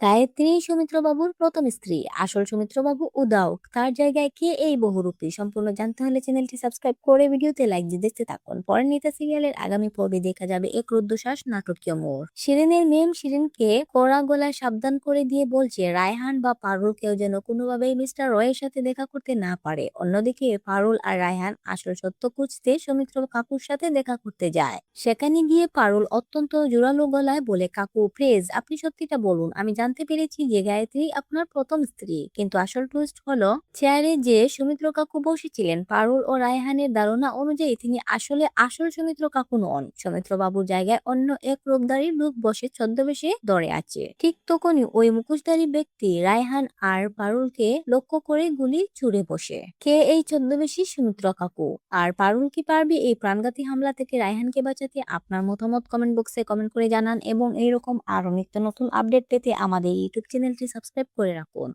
গায়ত্রী সৌমিত্রবাবুর প্রথম স্ত্রী। আসল সৌমিত্রবাবু উধাও। তার জায়গায় কে এই বহুরূপী? সম্পূর্ণ জানতে হলে চ্যানেলটি সাবস্ক্রাইব করে ভিডিওতে লাইক দিয়ে দেখতে থাকুন। পরিণীতা সিরিয়ালের আগামী পর্বে দেখা যাবে এক রুদ্ধশ্বাস নাটকীয় মোড়। শিরিনের মেম শিরিনকে কড়া গলায় সাবধান করে দিয়ে বলছে রায়হান বা পারুল কেউ যেন কোনোভাবেই মিস্টার রয়ের সাথে দেখা করতে না পারে। অন্যদিকে পারুল আর রায়হান আসল সত্য খুঁজতে সৌমিত্র কাকুর সাথে দেখা করতে যায়। সেখানে গিয়ে পারুল অত্যন্ত জোরালো গলায় বলে, কাকু প্লিজ আপনি সত্যিটা বলুন। আমি জানতে পেরেছি যে গায়ত্রী আপনার প্রথম স্ত্রী, কিন্তু আসল টুইস্ট হলো চেয়ারে যে সৌমিত্র কাকু বসেছিলেন, পারুল ও রায়হানের ধারণা অনুযায়ী তিনি আসলে আসল সৌমিত্র কাকু নন। সৌমিত্র বাবুর জায়গায় অন্য এক রূপধারী লোক বসে ছদ্মবেশে ধরে আছে। ঠিক তখনই ওই মুখোশধারী ব্যক্তি রায়হান আর পারুলকে লক্ষ্য করে গুলি ছুড়ে বসে। কে এই ছদ্মবেশী সৌমিত্র কাকু? আর পারুল কি পারবে এই প্রাণঘাতী হামলা থেকে রায়হানকে বাঁচাতে? আপনার মতামত কমেন্ট বক্সে কমেন্ট করে জানান এবং এইরকম আরো নিত্য নতুন আপডেট পেতে আমাদের ইউটিউব চ্যানেলটি সাবস্ক্রাইব করে রাখুন।